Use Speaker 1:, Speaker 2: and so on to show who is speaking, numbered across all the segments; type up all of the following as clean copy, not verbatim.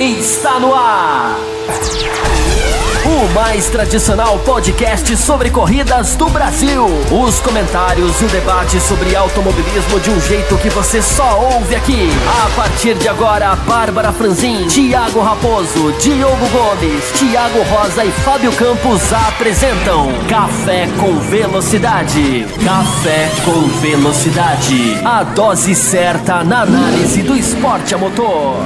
Speaker 1: Está no ar! O mais tradicional podcast sobre corridas do Brasil. Os comentários e o debate sobre automobilismo de um jeito que você só ouve aqui. A partir de agora, Bárbara Franzin, Thiago Raposo, Diogo Gomes, Thiago Rosa e Fábio Campos apresentam Café com Velocidade. Café com Velocidade. A dose certa na análise do esporte a motor.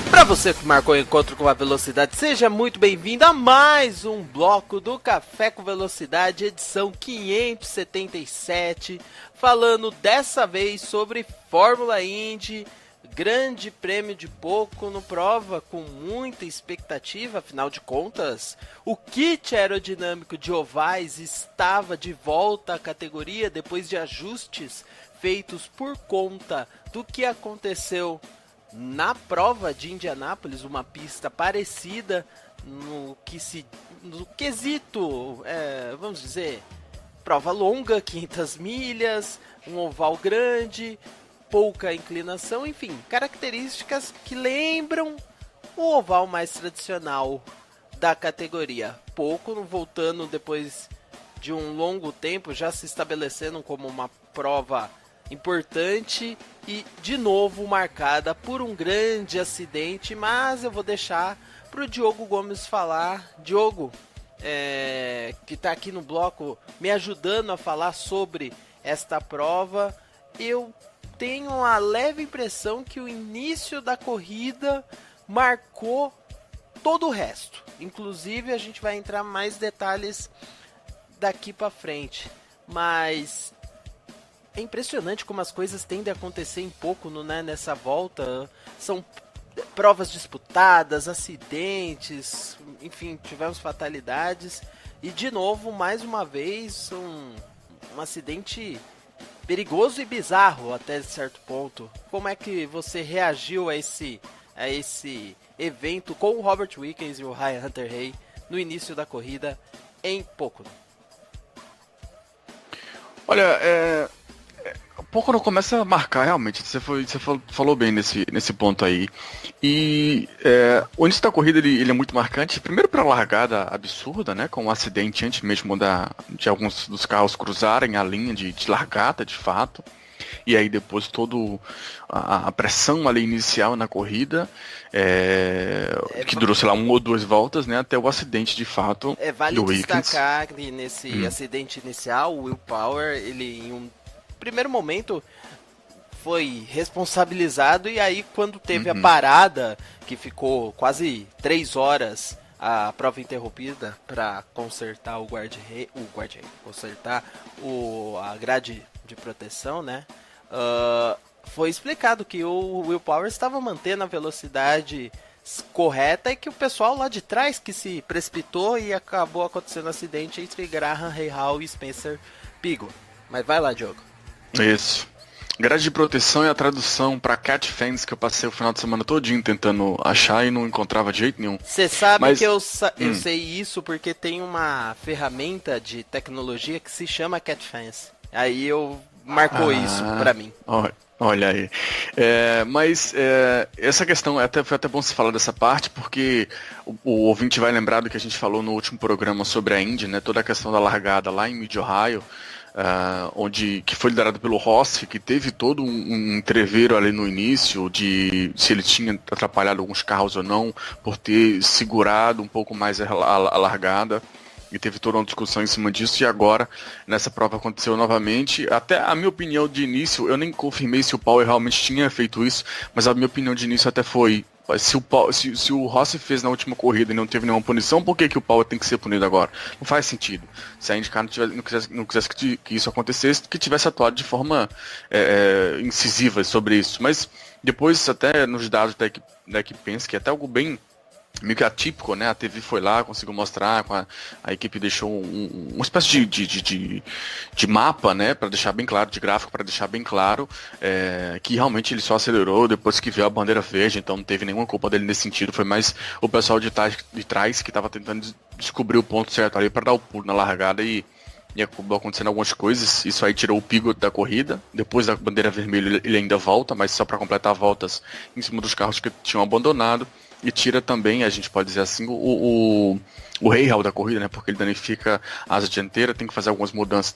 Speaker 2: Para você que marcou o encontro com a velocidade, seja muito bem-vindo a mais um bloco do Café com Velocidade, edição 577, falando dessa vez sobre Fórmula Indy, Grande Prêmio de Pocono, prova com muita expectativa, afinal de contas, o kit aerodinâmico de ovais estava de volta à categoria depois de ajustes feitos por conta do que aconteceu na prova de Indianápolis, uma pista parecida no quesito, vamos dizer, prova longa, 500 milhas, um oval grande, pouca inclinação, enfim, características que lembram o oval mais tradicional da categoria. Pocono voltando depois de um longo tempo, já se estabelecendo como uma prova importante e de novo marcada por um grande acidente, mas eu vou deixar para o Diogo Gomes falar. Diogo, que está aqui no bloco me ajudando a falar sobre esta prova, eu tenho a leve impressão que o início da corrida marcou todo o resto, inclusive a gente vai entrar mais detalhes daqui para frente, mas é impressionante como as coisas tendem a acontecer em Pocono, né, nessa volta. São provas disputadas, acidentes, enfim, tivemos fatalidades. E de novo, mais uma vez, um acidente perigoso e bizarro até certo ponto. Como é que você reagiu a esse evento com o Robert Wickens e o Ryan Hunter-Reay no início da corrida em Pocono?
Speaker 3: Olha, um pouco não começa a marcar realmente, você falou bem nesse ponto aí. E o início da corrida ele é muito marcante, primeiro pela largada absurda, né, com um acidente antes mesmo de alguns dos carros cruzarem a linha de largada de fato. E aí depois toda a pressão ali inicial na corrida, que durou, sei lá, 1 ou 2 voltas, né, até o acidente de fato
Speaker 2: vale
Speaker 3: do Wickens.
Speaker 2: Destacar que nesse acidente inicial, o Will Power, ele em um primeiro momento foi responsabilizado, e aí quando teve a parada, que ficou quase 3 horas a prova interrompida para consertar a grade de proteção, né? Foi explicado que o Will Power estava mantendo a velocidade correta e que o pessoal lá de trás que se precipitou e acabou acontecendo um acidente entre Graham Rahal e Spencer Pigot. Mas vai lá, Diogo.
Speaker 3: Isso. Grade de proteção e a tradução para cat fans, que eu passei o final de semana todinho tentando achar e não encontrava de jeito nenhum.
Speaker 2: Você sabe que eu sei isso porque tem uma ferramenta de tecnologia que se chama cat fans. Aí eu marcou isso para mim.
Speaker 3: Olha aí. Essa questão, foi até bom você falar dessa parte, porque o ouvinte vai lembrar do que a gente falou no último programa sobre a Indy, né? Toda a questão da largada lá em Mid-Ohio, que foi liderado pelo Rossi, que teve todo um entreveiro ali no início de se ele tinha atrapalhado alguns carros ou não, por ter segurado um pouco mais a largada. E teve toda uma discussão em cima disso, e agora, nessa prova aconteceu novamente. Até a minha opinião de início, eu nem confirmei se o Power realmente tinha feito isso, mas a minha opinião de início até foi: se o Rossi fez na última corrida e não teve nenhuma punição, por que o Power tem que ser punido agora? Não faz sentido. Se a IndyCar não quisesse que isso acontecesse, que tivesse atuado de forma incisiva sobre isso. Mas depois, até nos dados da equipe Penske, até algo bem meio que atípico, né? A TV foi lá, conseguiu mostrar, a equipe deixou uma espécie de mapa, né? Para deixar bem claro, de gráfico, para deixar bem claro que realmente ele só acelerou depois que viu a bandeira verde, então não teve nenhuma culpa dele nesse sentido, foi mais o pessoal de trás que estava tentando descobrir o ponto certo ali para dar o pulo na largada e e acabou acontecendo algumas coisas. Isso aí tirou o Pigot da corrida. Depois da bandeira vermelha ele ainda volta, mas só para completar voltas em cima dos carros que tinham abandonado. E tira também, a gente pode dizer assim, o Rahal da corrida, né? Porque ele danifica a asa dianteira, tem que fazer algumas mudanças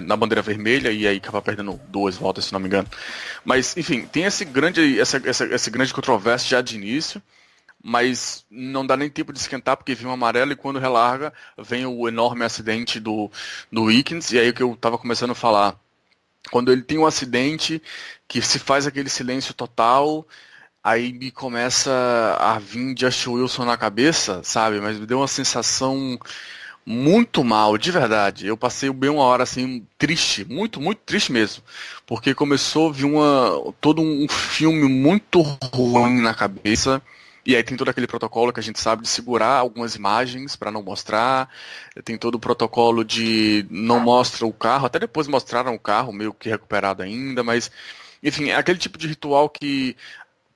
Speaker 3: na bandeira vermelha e aí acaba perdendo 2 voltas, se não me engano. Mas, enfim, tem essa grande controvérsia já de início, mas não dá nem tempo de esquentar porque vem um amarelo e quando relarga vem o enorme acidente do Wiggins, e aí que eu estava começando a falar. Quando ele tem um acidente que se faz aquele silêncio total, aí me começa a vir Just Wilson na cabeça, sabe? Mas me deu uma sensação muito mal, de verdade. Eu passei bem uma hora assim, triste, muito, muito triste mesmo. Porque começou a vir todo um filme muito ruim na cabeça. E aí tem todo aquele protocolo que a gente sabe de segurar algumas imagens para não mostrar. Tem todo o protocolo de não mostra o carro. Até depois mostraram o carro meio que recuperado ainda, mas... Enfim, é aquele tipo de ritual que...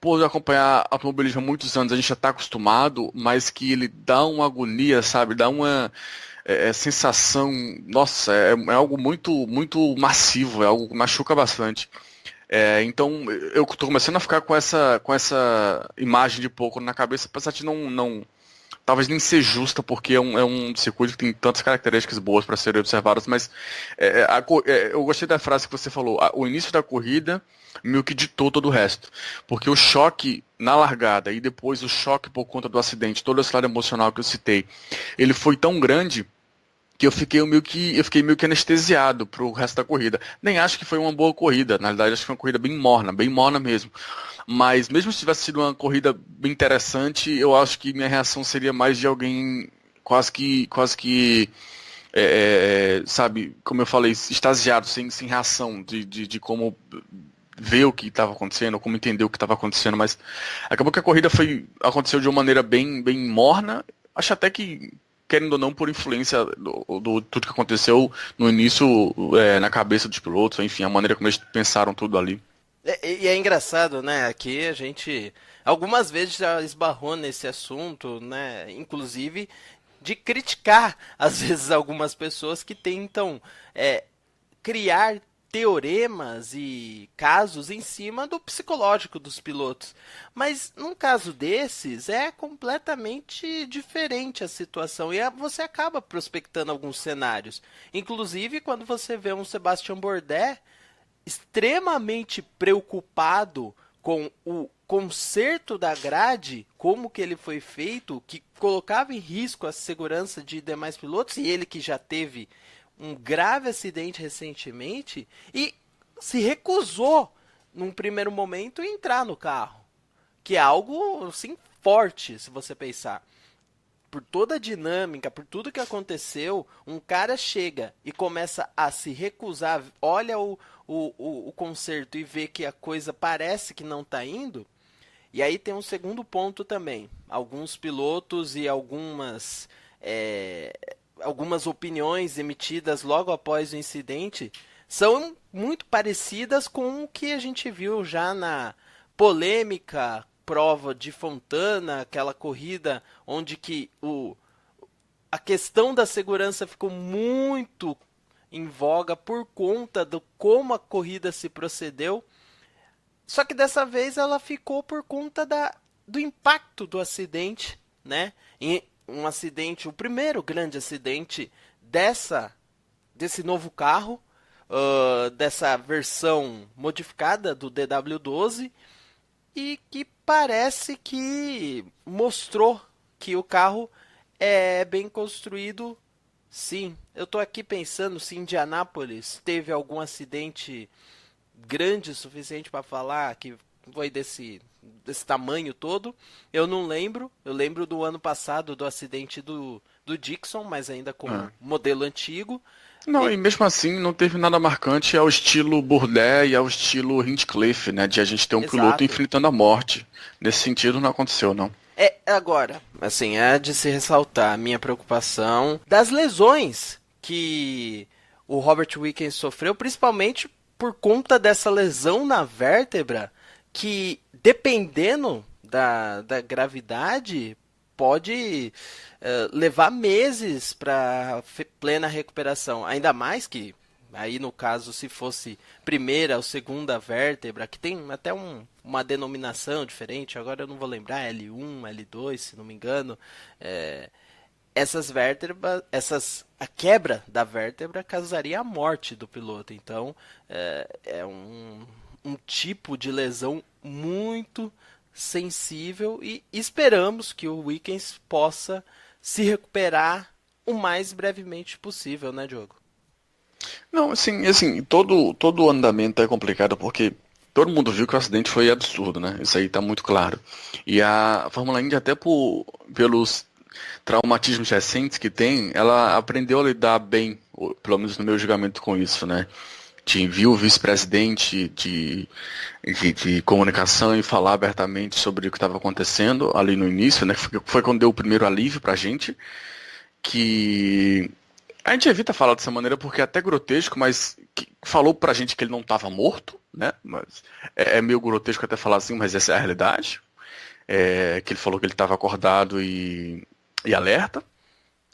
Speaker 3: por acompanhar automobilismo há muitos anos, a gente já está acostumado, mas que ele dá uma agonia, sabe? Dá uma sensação, nossa, é algo muito, muito massivo, é algo que machuca bastante. Então, eu estou começando a ficar com essa imagem de pouco na cabeça, apesar de não talvez nem ser justa, porque é um circuito que tem tantas características boas para serem observadas, mas eu gostei da frase que você falou, o início da corrida meio que ditou todo o resto, porque o choque na largada e depois o choque por conta do acidente, todo esse lado emocional que eu citei, ele foi tão grande que eu fiquei meio que anestesiado pro resto da corrida. Nem acho que foi uma boa corrida, na verdade acho que foi uma corrida bem morna mesmo. Mas mesmo se tivesse sido uma corrida bem interessante, eu acho que minha reação seria mais de alguém quase que sabe, como eu falei, extasiado, sem reação, de como ver o que estava acontecendo, como entender o que estava acontecendo, mas acabou que a corrida aconteceu de uma maneira bem, bem morna. Acho até que, querendo ou não, por influência do tudo que aconteceu no início, na cabeça dos pilotos, enfim, a maneira como eles pensaram tudo ali.
Speaker 2: E é engraçado, né? Aqui a gente algumas vezes já esbarrou nesse assunto, né? Inclusive de criticar, às vezes, algumas pessoas que tentam criar teoremas e casos em cima do psicológico dos pilotos. Mas num caso desses é completamente diferente a situação e você acaba prospectando alguns cenários. Inclusive quando você vê um Sebastian Bourdais extremamente preocupado com o conserto da grade, como que ele foi feito, que colocava em risco a segurança de demais pilotos, e ele que já teve um grave acidente recentemente, e se recusou, num primeiro momento, a entrar no carro. Que é algo, assim, forte, se você pensar. Por toda a dinâmica, por tudo que aconteceu, um cara chega e começa a se recusar, olha o conserto e vê que a coisa parece que não está indo. E aí tem um segundo ponto também. Alguns pilotos e algumas opiniões emitidas logo após o incidente são muito parecidas com o que a gente viu já na polêmica prova de Fontana, aquela corrida onde que a questão da segurança ficou muito em voga por conta do como a corrida se procedeu. Só que dessa vez ela ficou por conta do impacto do acidente, né? Um acidente, o primeiro grande acidente desse novo carro, dessa versão modificada do DW12, e que parece que mostrou que o carro é bem construído. Sim, eu estou aqui pensando se Indianápolis teve algum acidente grande o suficiente para falar que foi desse tamanho todo. Eu não lembro. Eu lembro do ano passado do acidente do Dixon, mas ainda com modelo antigo.
Speaker 3: Não, e mesmo assim não teve nada marcante ao estilo Bourdais e ao estilo Hinchcliffe, né? De a gente ter um piloto enfrentando a morte. Nesse sentido não aconteceu, não.
Speaker 2: Agora, assim, é de se ressaltar a minha preocupação das lesões que o Robert Wickens sofreu, principalmente por conta dessa lesão na vértebra, que dependendo da gravidade, pode levar meses para plena recuperação. Ainda mais que, aí no caso, se fosse primeira ou segunda vértebra, que tem até uma denominação diferente, agora eu não vou lembrar, L1, L2, se não me engano, essas vértebras, a quebra da vértebra causaria a morte do piloto. Então, é um tipo de lesão muito sensível e esperamos que o Wickens possa se recuperar o mais brevemente possível, né, Diogo?
Speaker 3: Não, assim, todo o andamento é complicado porque todo mundo viu que o acidente foi absurdo, né? Isso aí tá muito claro. E a Fórmula Indy, até pelos traumatismos recentes que tem, ela aprendeu a lidar bem, pelo menos no meu julgamento, com isso, né? Viu o vice-presidente de comunicação e falar abertamente sobre o que estava acontecendo ali no início, né? Foi quando deu o primeiro alívio pra gente, que a gente evita falar dessa maneira porque é até grotesco, mas falou pra gente que ele não estava morto, né? Mas é meio grotesco até falar assim, mas essa é a realidade. Que ele falou que ele estava acordado e alerta,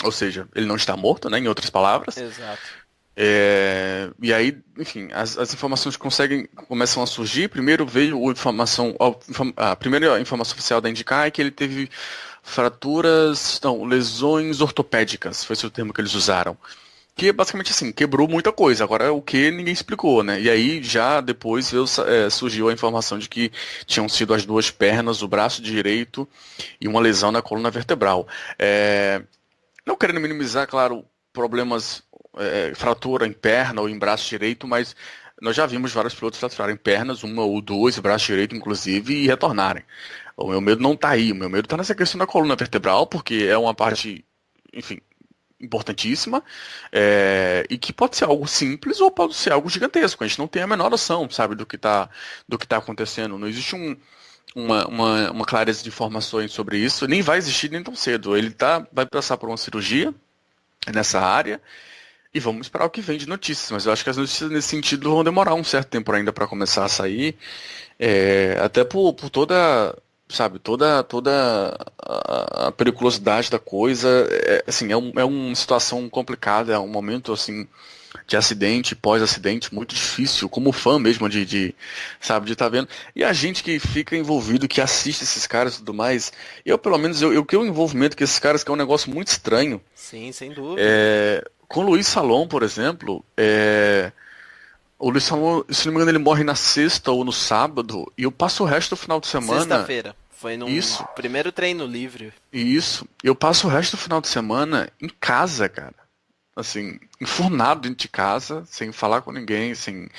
Speaker 3: ou seja, ele não está morto, né? Em outras palavras.
Speaker 2: Exato.
Speaker 3: E aí, enfim, as informações começam a surgir. Primeiro veio a primeira informação oficial da IndyCar é que ele teve lesões ortopédicas, foi esse o termo que eles usaram. Que basicamente assim, quebrou muita coisa, agora o que ninguém explicou, né? E aí já depois surgiu a informação de que tinham sido as duas pernas, o braço direito e uma lesão na coluna vertebral. Não querendo minimizar, claro, problemas, fratura em perna ou em braço direito, mas nós já vimos vários pilotos fraturarem pernas, uma ou duas, braço direito inclusive, e retornarem. O meu medo não está aí, o meu medo está nessa questão da coluna vertebral, porque é uma parte, enfim, importantíssima, e que pode ser algo simples ou pode ser algo gigantesco. A gente não tem a menor noção, sabe, do que tá acontecendo. Não existe uma clareza de informações sobre isso, nem vai existir nem tão cedo. Ele vai passar por uma cirurgia nessa área e vamos esperar o que vem de notícias, mas eu acho que as notícias nesse sentido vão demorar um certo tempo ainda para começar a sair, até por toda a periculosidade da coisa. Assim, é uma situação complicada, é um momento assim de acidente, pós-acidente, muito difícil, como fã mesmo de estar vendo. E a gente que fica envolvido, que assiste esses caras e tudo mais, pelo menos, eu tenho um envolvimento com esses caras que é um negócio muito estranho.
Speaker 2: Sim, sem dúvida.
Speaker 3: Com o Luiz Salom, por exemplo, o Luiz Salom, se não me engano, ele morre na sexta ou no sábado, e eu passo o resto do final de semana...
Speaker 2: Sexta-feira. Foi no primeiro treino livre.
Speaker 3: Isso. Eu passo o resto do final de semana em casa, cara. Assim, enfurnado dentro de casa, sem falar com ninguém, sem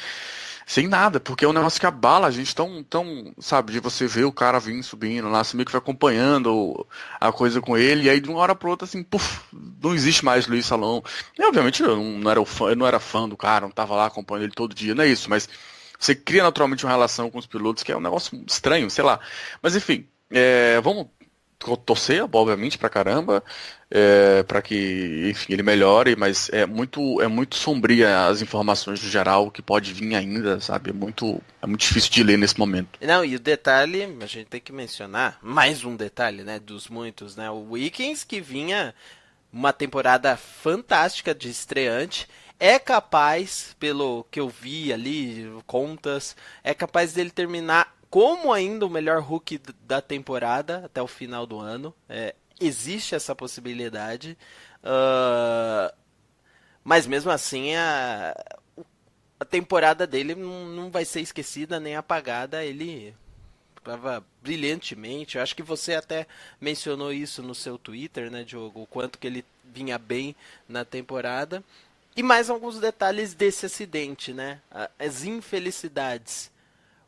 Speaker 3: nada, porque é um negócio que abala a gente tão, sabe, de você ver o cara vindo subindo lá, você meio que vai acompanhando a coisa com ele, e aí de uma hora pra outra, assim, puf, não existe mais Luiz Salom. E obviamente eu não era fã do cara, não tava lá acompanhando ele todo dia, não é isso, mas você cria naturalmente uma relação com os pilotos que é um negócio estranho, sei lá. Mas enfim, vamos torcer, obviamente, pra caramba, para que, enfim, ele melhore, mas é muito sombria as informações no geral que pode vir ainda, sabe? É muito difícil de ler nesse momento.
Speaker 2: Não, e o detalhe, a gente tem que mencionar, mais um detalhe, né, dos muitos, né? O Wickens, que vinha uma temporada fantástica de estreante, é capaz, pelo que eu vi ali, contas, é capaz dele terminar como ainda o melhor rookie da temporada até o final do ano. Existe essa possibilidade. Mas mesmo assim, a temporada dele não vai ser esquecida nem apagada. Ele estava brilhantemente. Eu acho que você até mencionou isso no seu Twitter, né, Diogo? O quanto que ele vinha bem na temporada. E mais alguns detalhes desse acidente, né? As infelicidades.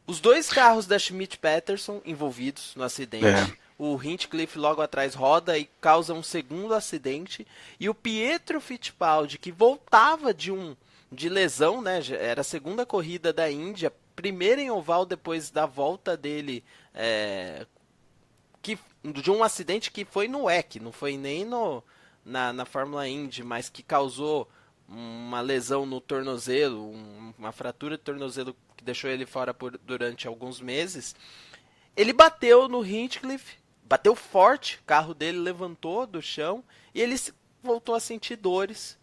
Speaker 2: Os dois carros da Schmidt-Peterson envolvidos no acidente. O Hinchcliffe logo atrás roda e causa um segundo acidente. E o Pietro Fittipaldi, que voltava de lesão, né? Era a segunda corrida da Índia, primeira em oval depois da volta dele, de um acidente que foi no WEC, não foi nem na Fórmula Indy, mas que causou uma lesão no tornozelo, uma fratura de tornozelo que deixou ele fora durante alguns meses. Ele bateu no Hinchcliffe, bateu forte, o carro dele levantou do chão e ele voltou a sentir dores.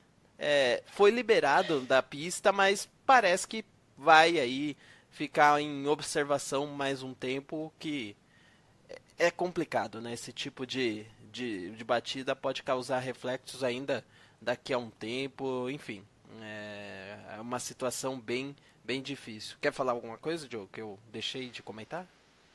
Speaker 2: Foi liberado da pista, mas parece que vai aí ficar em observação mais um tempo, que é complicado, né? Esse tipo de batida pode causar reflexos ainda daqui a um tempo, enfim. É uma situação bem difícil. Quer falar alguma coisa, Diogo, que eu deixei de comentar?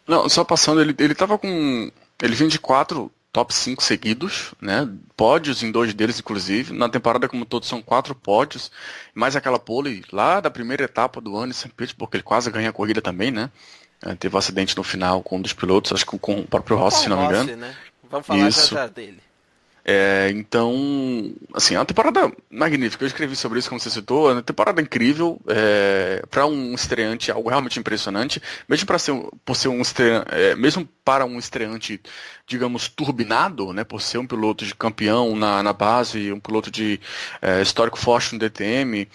Speaker 3: Não, só passando, ele tava com. Ele vinha de 4 top 5 seguidos, né? Pódios em 2 deles, inclusive. Na temporada, como todos, são 4 pódios. Mais aquela pole lá da primeira etapa do ano em St. Petersburg, porque ele quase ganha a corrida também, né? Teve um acidente no final com um dos pilotos, acho que com o próprio Rossi, se não me engano.
Speaker 2: Né? Vamos falar já dele.
Speaker 3: Então, assim, é uma temporada magnífica. Eu escrevi sobre isso, como você citou, é uma temporada incrível, para um estreante, algo realmente impressionante, mesmo mesmo para um estreante, digamos, turbinado, né, por ser um piloto de campeão na base, um piloto de histórico forte no DTM.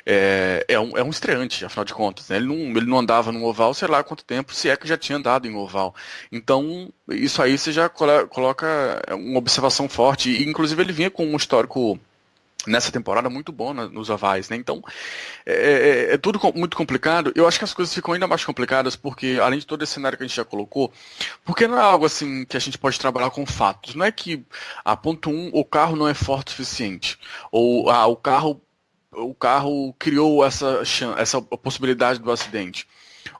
Speaker 3: É um estreante, afinal de contas, né? Ele não andava no oval, sei lá há quanto tempo, se é que já tinha andado em oval. Então, isso aí você já coloca uma observação forte, e inclusive ele vinha com um histórico nessa temporada muito bom nos ovais, né? Então, é tudo muito complicado. Eu acho que as coisas ficam ainda mais complicadas, porque, além de todo esse cenário que a gente já colocou, porque não é algo assim que a gente pode trabalhar com fatos. Não é que, ponto 1, o carro não é forte o suficiente, ou o carro criou essa possibilidade do acidente.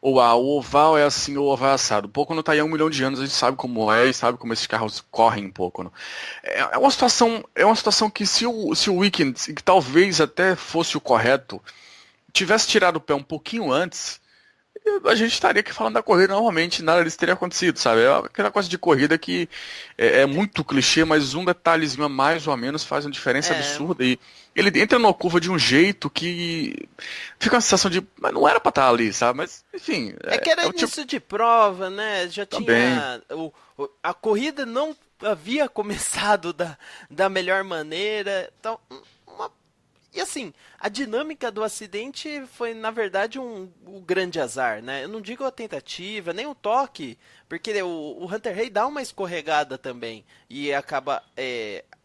Speaker 3: Ou o oval é assim, ou o oval é assado. Pouco não está aí há 1 milhão de anos, a gente sabe como e sabe como esses carros correm um pouco. Não? É uma situação que se o Weekend, que talvez até fosse o correto, tivesse tirado o pé um pouquinho antes, a gente estaria aqui falando da corrida, normalmente nada disso teria acontecido, sabe? É aquela coisa de corrida que é muito clichê, mas um detalhezinho a mais ou a menos faz uma diferença absurda. E ele entra numa curva de um jeito que fica uma sensação de, mas não era pra estar ali, sabe? Mas, enfim.
Speaker 2: Que era início de prova, né? Já tinha. A corrida não havia começado da melhor maneira. Então, e assim, a dinâmica do acidente foi, na verdade, um grande azar, né? Eu não digo a tentativa, nem o toque, porque o Hunter Hay dá uma escorregada também e acaba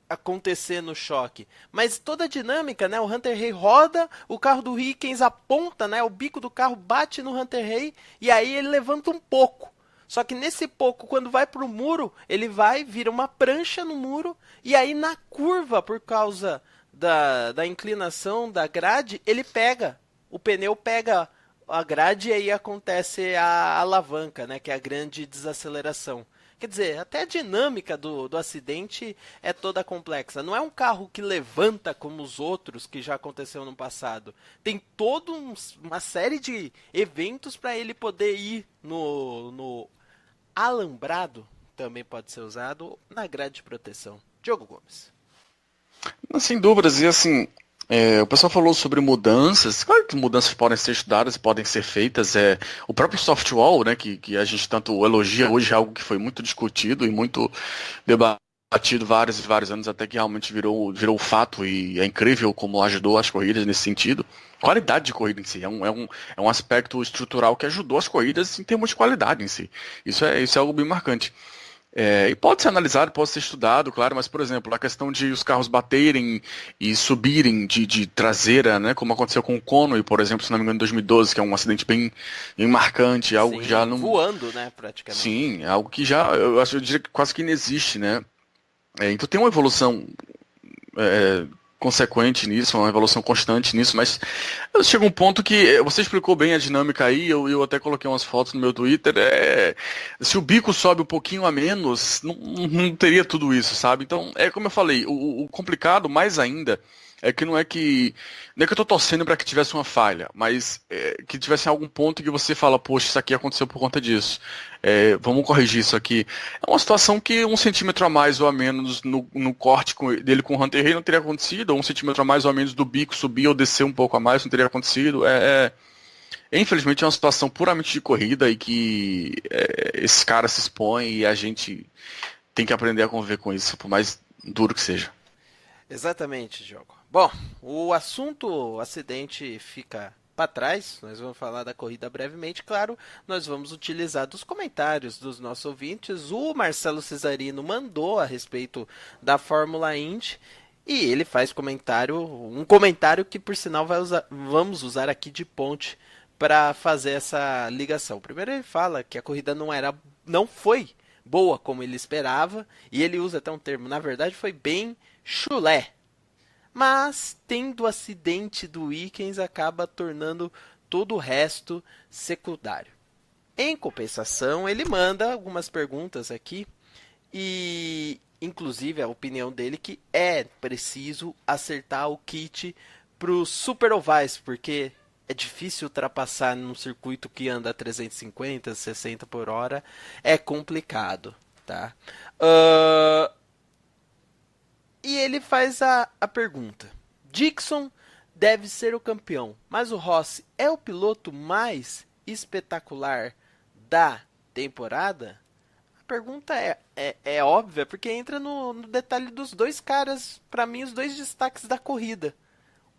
Speaker 2: acontecendo o choque. Mas toda a dinâmica, né? O Hunter Hay roda, o carro do Higgins aponta, né? O bico do carro bate no Hunter Hay e aí ele levanta um pouco. Só que nesse pouco, quando vai pro muro, ele vira uma prancha no muro e aí na curva, por causa da inclinação da grade, o pneu pega a grade e aí acontece a alavanca, né, que é a grande desaceleração. Quer dizer, até a dinâmica do acidente é toda complexa. Não é um carro que levanta como os outros que já aconteceu no passado. Tem toda uma série de eventos para ele poder ir no alambrado, também pode ser usado, na grade de proteção. Diogo Gomes.
Speaker 3: Sem dúvidas, e assim, o pessoal falou sobre mudanças. Claro que mudanças podem ser estudadas, podem ser feitas. O próprio softwall, né, que a gente tanto elogia hoje, é algo que foi muito discutido e muito debatido vários e vários anos, até que realmente virou fato, e é incrível como ajudou as corridas nesse sentido. Qualidade de corrida em si, é um aspecto estrutural que ajudou as corridas em termos de qualidade em si. Isso é algo bem marcante. E pode ser analisado, pode ser estudado, claro, mas, por exemplo, a questão de os carros baterem e subirem de traseira, né, como aconteceu com o Conway, por exemplo, se não me engano, em 2012, que é um acidente bem marcante, algo que já não...
Speaker 2: voando, né, praticamente.
Speaker 3: Sim, algo que eu diria que quase que inexiste, né. Então tem uma evolução consequente nisso, uma evolução constante nisso, mas chega um ponto que você explicou bem a dinâmica aí, eu até coloquei umas fotos no meu Twitter, se o bico sobe um pouquinho a menos, não teria tudo isso, sabe? Então, como eu falei, o complicado mais ainda é que não é que eu tô torcendo para que tivesse uma falha, mas que tivesse algum ponto que você fala, poxa, isso aqui aconteceu por conta disso. Vamos corrigir isso aqui. É uma situação que 1 centímetro a mais ou a menos no corte dele com o Hunter Hay não teria acontecido, ou 1 centímetro a mais ou a menos do bico subir ou descer um pouco a mais não teria acontecido. Infelizmente é uma situação puramente de corrida e que esses caras se expõem e a gente tem que aprender a conviver com isso, por mais duro que seja.
Speaker 2: Exatamente, Diogo. Bom, o assunto acidente fica para trás, nós vamos falar da corrida brevemente, claro, nós vamos utilizar dos comentários dos nossos ouvintes. O Marcelo Cesarino mandou a respeito da Fórmula Indy e ele faz um comentário que por sinal vamos usar aqui de ponte para fazer essa ligação. Primeiro ele fala que a corrida não foi boa como ele esperava, e ele usa até um termo, na verdade foi bem chulé. Mas, tendo o acidente do Wickens, acaba tornando todo o resto secundário. Em compensação, ele manda algumas perguntas aqui, e inclusive a opinião dele que é preciso acertar o kit para os Super Ovais, porque é difícil ultrapassar num circuito que anda a 350, 60 por hora, é complicado, tá? E ele faz a pergunta. Dixon deve ser o campeão, mas o Rossi é o piloto mais espetacular da temporada? A pergunta é óbvia, porque entra no detalhe dos dois caras, para mim, os dois destaques da corrida.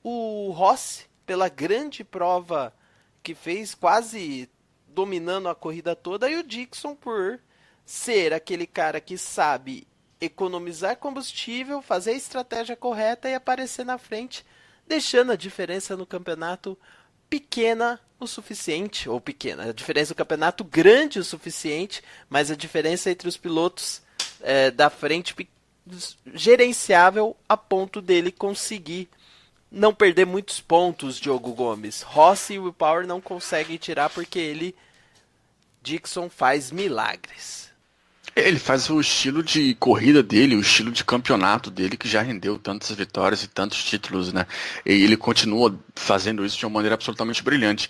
Speaker 2: O Rossi, pela grande prova que fez, quase dominando a corrida toda, e o Dixon por ser aquele cara que sabe economizar combustível, fazer a estratégia correta e aparecer na frente, deixando a diferença no campeonato pequena o suficiente, ou pequena, a diferença do campeonato grande o suficiente, mas a diferença entre os pilotos da frente gerenciável a ponto dele conseguir não perder muitos pontos. Diogo Gomes, Rossi e Will Power não conseguem tirar porque Dixon faz milagres.
Speaker 3: Ele faz o estilo de corrida dele, o estilo de campeonato dele, que já rendeu tantas vitórias e tantos títulos, né? E ele continua fazendo isso de uma maneira absolutamente brilhante.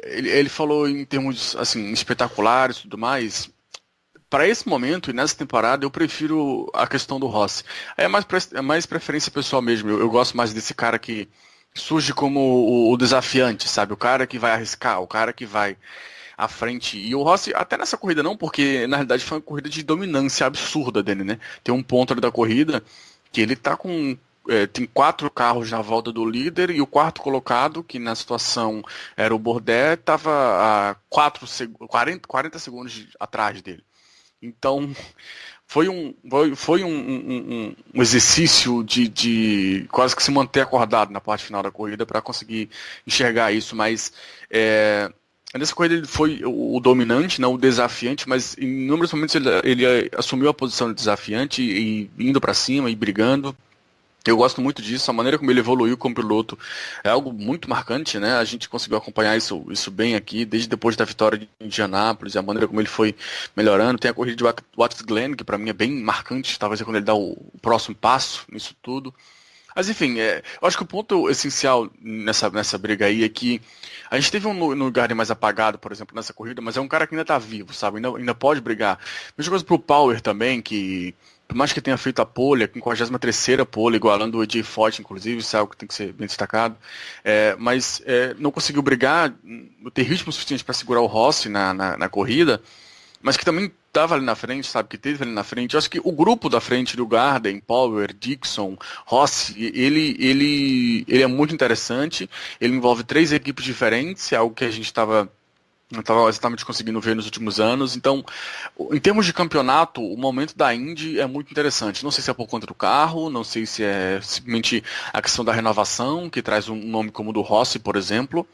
Speaker 3: Ele falou em termos assim, espetaculares e tudo mais. Para esse momento e nessa temporada, eu prefiro a questão do Rossi. É mais preferência pessoal mesmo. Eu gosto mais desse cara que surge como o desafiante, sabe? O cara que vai arriscar, o cara que vai à frente. E o Rossi, até nessa corrida não, porque na realidade foi uma corrida de dominância absurda dele, né? Tem um ponto ali da corrida que ele tá com... tem 4 carros na volta do líder e o quarto colocado, que na situação era o Bourdais, estava a 40 segundos atrás dele. Então, foi um exercício de quase que se manter acordado na parte final da corrida para conseguir enxergar isso, mas nessa corrida ele foi o dominante, não o desafiante, mas em inúmeros momentos ele assumiu a posição de desafiante e indo para cima e brigando. Eu gosto muito disso, a maneira como ele evoluiu como piloto é algo muito marcante, né? A gente conseguiu acompanhar isso bem aqui, desde depois da vitória de Indianápolis, a maneira como ele foi melhorando. Tem a corrida de Watkins Glen, que para mim é bem marcante, talvez é quando ele dá o próximo passo nisso tudo. Mas enfim, eu acho que o ponto essencial nessa briga aí é que a gente teve um lugar mais apagado, por exemplo, nessa corrida, mas é um cara que ainda tá vivo, sabe? Ainda pode brigar. Mesma coisa pro Power também, que por mais que tenha feito a pole, a 53ª pole, igualando o AJ Foyt, inclusive, isso é algo que tem que ser bem destacado, mas não conseguiu brigar, não ter ritmo suficiente para segurar o Rossi na corrida, mas que também estava ali na frente, sabe, que teve ali na frente. Eu acho que o grupo da frente do Garden, Power, Dixon, Rossi, ele é muito interessante, ele envolve 3 equipes diferentes, é algo que a gente não estava exatamente conseguindo ver nos últimos anos. Então, em termos de campeonato, o momento da Indy é muito interessante. Não sei se é por conta do carro, não sei se é simplesmente a questão da renovação, que traz um nome como o do Rossi, por exemplo,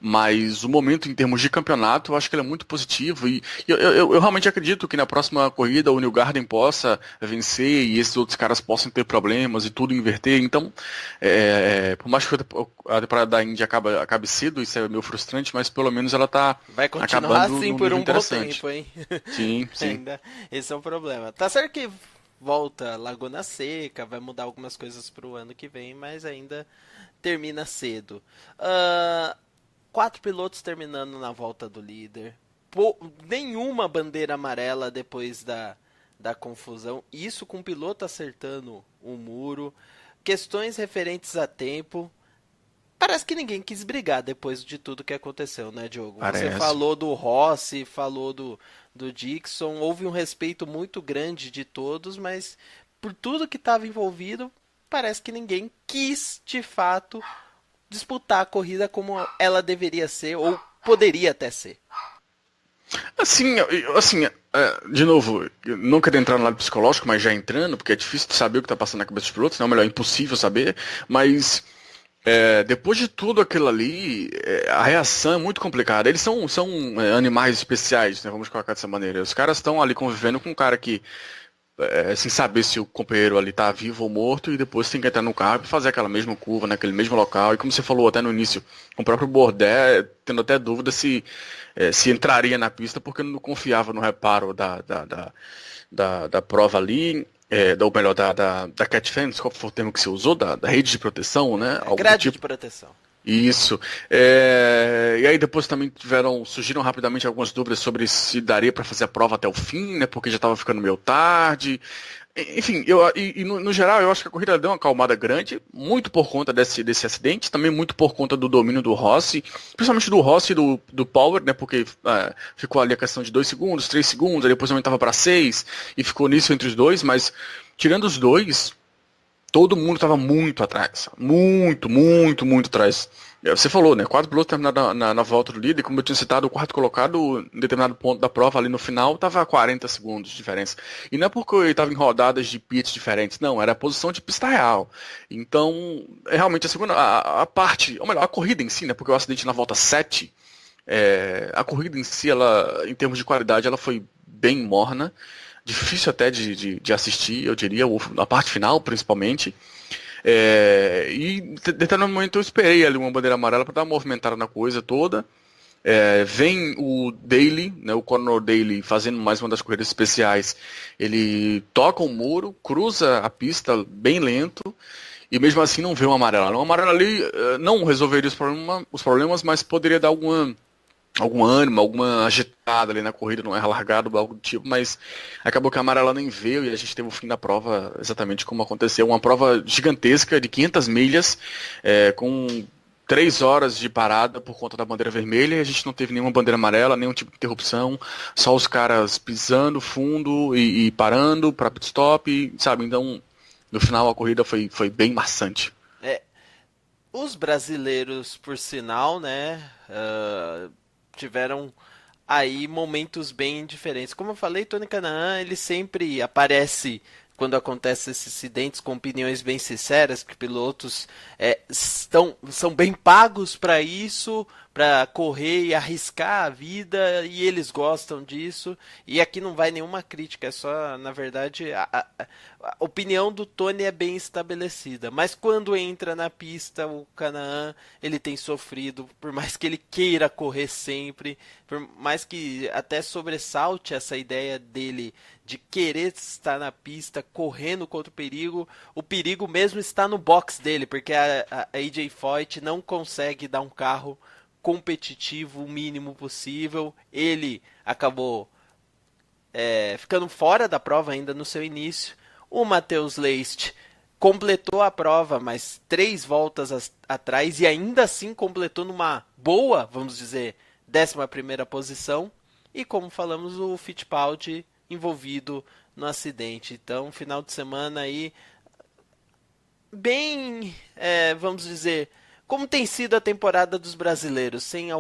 Speaker 3: mas o momento em termos de campeonato, eu acho que ele é muito positivo e eu realmente acredito que na próxima corrida o Newgarden possa vencer e esses outros caras possam ter problemas e tudo inverter. Então, por mais que a temporada da Indy acabe cedo, isso é meio frustrante, mas pelo menos ela tá
Speaker 2: vai continuar
Speaker 3: acabando
Speaker 2: assim por um bom tempo, hein?
Speaker 3: Sim, sim.
Speaker 2: Ainda, esse é o problema. Tá certo que volta Laguna Seca, vai mudar algumas coisas pro ano que vem, mas ainda termina cedo. 4 pilotos terminando na volta do líder. Nenhuma bandeira amarela depois da confusão. Isso com o piloto acertando o muro. Questões referentes a tempo. Parece que ninguém quis brigar depois de tudo que aconteceu, né, Diogo?
Speaker 3: Parece.
Speaker 2: Você falou do Rossi, falou do Dixon. Houve um respeito muito grande de todos, mas por tudo que estava envolvido, parece que ninguém quis, de fato, disputar a corrida como ela deveria ser ou poderia até ser.
Speaker 3: Assim, de novo, não quero entrar no lado psicológico, mas já entrando, porque é difícil de saber o que está passando na cabeça dos pilotos, não, melhor, é impossível saber, mas depois de tudo aquilo ali, a reação é muito complicada. Eles são animais especiais, né, vamos colocar dessa maneira. Os caras estão ali convivendo com um cara que, sem saber se o companheiro ali tá vivo ou morto, e depois tem que entrar no carro e fazer aquela mesma curva, naquele mesmo local. E como você falou até no início, o próprio Bourdais tendo até dúvida se entraria na pista, porque não confiava no reparo da prova ali, ou melhor, da Cat Fence, qual foi o termo que você usou? Da rede de proteção, né?
Speaker 2: Grade de proteção.
Speaker 3: Isso. E aí depois também surgiram rapidamente algumas dúvidas sobre se daria para fazer a prova até o fim, né? Porque já estava ficando meio tarde. Enfim, no geral eu acho que a corrida deu uma acalmada grande, muito por conta desse acidente, também muito por conta do domínio do Rossi, principalmente do Rossi e do Power, né? Porque ficou ali a questão de 2 segundos, 3 segundos, aí depois aumentava para 6 e ficou nisso entre os dois, mas tirando os dois, todo mundo estava muito atrás. Muito, muito, muito atrás. Você falou, né? 4 pilotos terminaram na volta do líder. Como eu tinha citado, o quarto colocado, em determinado ponto da prova, ali no final, estava a 40 segundos de diferença. E não é porque ele estava em rodadas de pits diferentes, não. Era a posição de pista real. Então, realmente, a segunda, a parte, ou melhor, a corrida em si, né? Porque o acidente na volta 7, a corrida em si, ela, em termos de qualidade, ela foi bem morna. Difícil até de assistir, eu diria, a parte final, principalmente. E em determinado momento eu esperei ali uma bandeira amarela para dar uma movimentada na coisa toda. Vem o Daly, né, o Conor Daly, fazendo mais uma das corridas especiais. Ele toca um muro, cruza a pista bem lento e mesmo assim não vê uma amarela. Uma amarela ali não resolveria os problemas, mas poderia dar algum ânimo, alguma agitada ali na corrida, não é largado, algo do tipo, mas acabou que a amarela nem veio e a gente teve o fim da prova exatamente como aconteceu. Uma prova gigantesca de 500 milhas, com 3 horas de parada por conta da bandeira vermelha, e a gente não teve nenhuma bandeira amarela, nenhum tipo de interrupção, só os caras pisando fundo e parando para pit stop, sabe? Então, no final a corrida foi bem maçante.
Speaker 2: Os brasileiros, por sinal, né, tiveram aí momentos bem diferentes. Como eu falei, Tony Kanaan, ele sempre aparece quando acontece esses acidentes com opiniões bem sinceras, porque pilotos são bem pagos para isso, para correr e arriscar a vida, e eles gostam disso. E aqui não vai nenhuma crítica, é só, na verdade, a opinião do Tony é bem estabelecida. Mas quando entra na pista, o Kanaan, ele tem sofrido, por mais que ele queira correr sempre, por mais que até sobressalte essa ideia dele de querer estar na pista, correndo contra o perigo mesmo está no box dele, porque a AJ Foyt não consegue dar um carro competitivo o mínimo possível. Ele acabou ficando fora da prova ainda no seu início. O Matheus Leist completou a prova, mas 3 voltas atrás, e ainda assim completou numa boa, vamos dizer, 11ª posição. E como falamos, o Fittipaldi envolvido no acidente. Então, final de semana aí bem, vamos dizer, como tem sido a temporada dos brasileiros, sem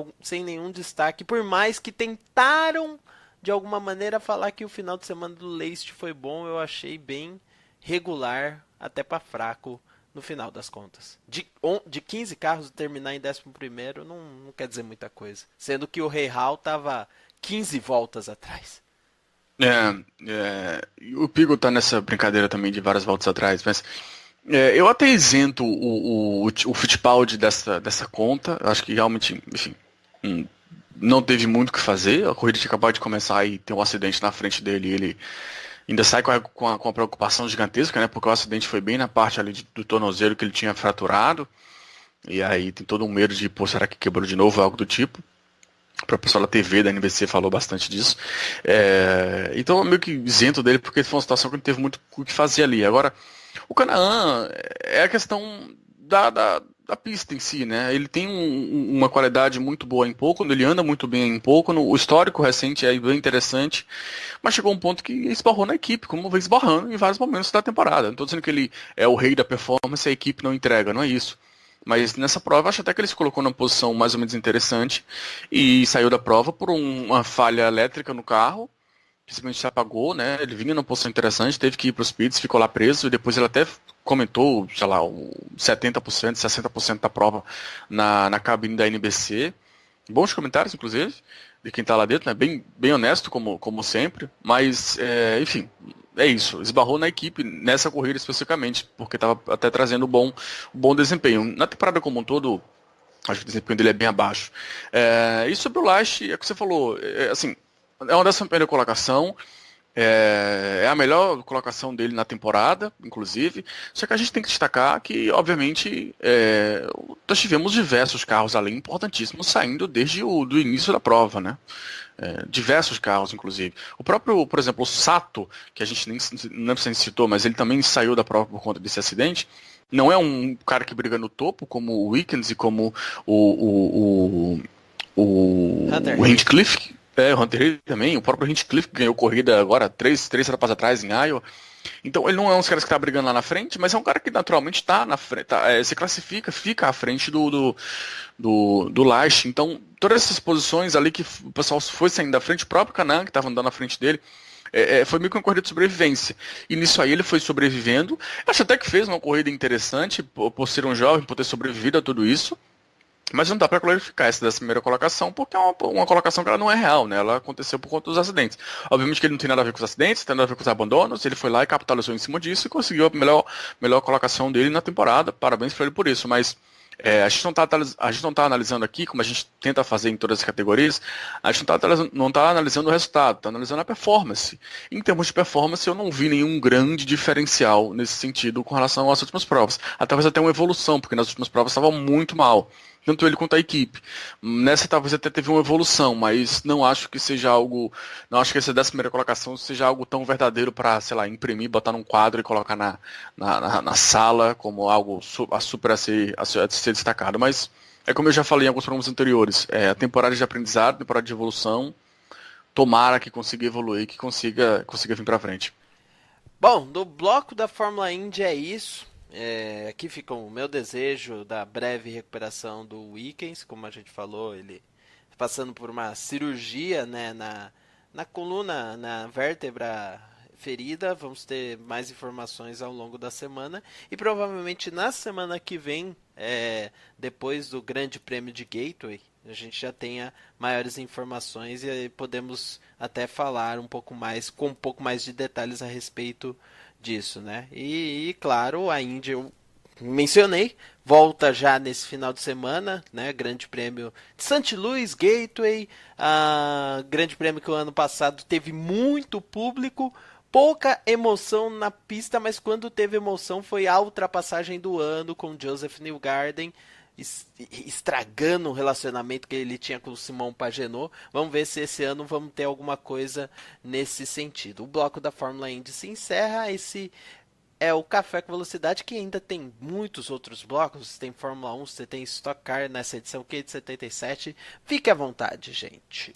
Speaker 2: nenhum destaque, por mais que tentaram de alguma maneira falar que o final de semana do Leist foi bom, eu achei bem regular, até para fraco no final das contas. De 15 carros terminar em 11º não quer dizer muita coisa, sendo que o Rahal estava 15 voltas atrás.
Speaker 3: O Pigo tá nessa brincadeira também de várias voltas atrás, mas eu até isento o Fittipaldi dessa conta. Eu acho que realmente, enfim, não teve muito o que fazer. A corrida tinha acabado de começar e tem um acidente na frente dele e ele ainda sai com a preocupação gigantesca, né? Porque o acidente foi bem na parte ali do tornozelo que ele tinha fraturado. E aí tem todo um medo de, será que quebrou de novo, algo do tipo. O pessoal da TV da NBC falou bastante disso. Então eu meio que isento dele, porque foi uma situação que não teve muito o que fazer ali. Agora, o Kanaan é a questão da pista em si, né? Ele tem uma qualidade muito boa em pouco, ele anda muito bem em pouco, o histórico recente é bem interessante, mas chegou um ponto que esbarrou na equipe, como vem esbarrando em vários momentos da temporada. Não estou dizendo que ele é o rei da performance e a equipe não entrega, não é isso. Mas nessa prova, acho até que ele se colocou numa posição mais ou menos interessante e saiu da prova por uma falha elétrica no carro, que simplesmente se apagou, né? Ele vinha numa posição interessante, teve que ir para os pits, ficou lá preso, e depois ele até comentou, sei lá, 70%, 60% da prova na cabine da NBC. Bons comentários, inclusive, de quem tá lá dentro, né? Bem honesto, como sempre, mas, enfim, é isso. Esbarrou na equipe nessa corrida especificamente, porque estava até trazendo bom desempenho. Na temporada como um todo, acho que o desempenho dele é bem abaixo. E sobre o Lash, é o que você falou, assim, é uma 11ª colocação, é a melhor colocação dele na temporada, inclusive. Só que a gente tem que destacar que, obviamente, nós tivemos diversos carros ali importantíssimos saindo desde o do início da prova, né? Diversos carros, inclusive. O próprio, por exemplo, o Sato, que a gente não citou, mas ele também saiu da prova por conta desse acidente. Não é um cara que briga no topo, como o Wickens e como o Hinchcliffe. O Hunter Reid também, o próprio Hinchcliffe que ganhou corrida agora, três etapas atrás em Iowa. Então ele não é um dos caras que está brigando lá na frente, mas é um cara que naturalmente está na frente, se classifica, fica à frente do Lash. Então todas essas posições ali que o pessoal foi saindo da frente, o próprio Kanan que estava andando na frente dele, foi meio que uma corrida de sobrevivência. E nisso aí ele foi sobrevivendo. Acho até que fez uma corrida interessante por ser um jovem, por ter sobrevivido a tudo isso. Mas não dá para clarificar essa 11ª colocação, porque é uma colocação que ela não é real, né? Ela aconteceu por conta dos acidentes. Obviamente que ele não tem nada a ver com os acidentes, tem nada a ver com os abandonos, ele foi lá e capitalizou em cima disso e conseguiu a melhor colocação dele na temporada. Parabéns para ele por isso, mas a gente não está analisando aqui, como a gente tenta fazer em todas as categorias, a gente não está analisando o resultado, está analisando a performance. Em termos de performance, eu não vi nenhum grande diferencial nesse sentido com relação às últimas provas. Talvez até uma evolução, porque nas últimas provas estava muito mal. Tanto ele quanto a equipe. Nessa talvez até teve uma evolução, mas não acho que seja algo. Não acho que essa 11ª colocação seja algo tão verdadeiro para, sei lá, imprimir, botar num quadro e colocar na sala como algo super a ser destacado. Mas é como eu já falei em alguns programas anteriores, a temporada de aprendizado, temporada de evolução, tomara que consiga evoluir, que consiga vir para frente.
Speaker 2: Bom, do bloco da Fórmula Indy é isso. Aqui fica o meu desejo da breve recuperação do Wickens, como a gente falou, ele passando por uma cirurgia, né, na coluna, na vértebra ferida. Vamos ter mais informações ao longo da semana e provavelmente na semana que vem, depois do Grande Prêmio de Gateway, a gente já tenha maiores informações e aí podemos até falar com um pouco mais de detalhes a respeito disso, né? E claro, a Indy eu mencionei, volta já nesse final de semana, né? Grande Prêmio de St. Louis Gateway, Grande Prêmio que o ano passado teve muito público, pouca emoção na pista, mas quando teve emoção foi a ultrapassagem do ano com Joseph Newgarden, estragando o relacionamento que ele tinha com o Simão Pagenaud. Vamos ver se esse ano vamos ter alguma coisa nesse sentido. O bloco da Fórmula Indy se encerra. Esse é o Café com Velocidade, que ainda tem muitos outros blocos. Você tem Fórmula 1, você tem Stock Car nessa edição Q de 77. Fique à vontade, gente.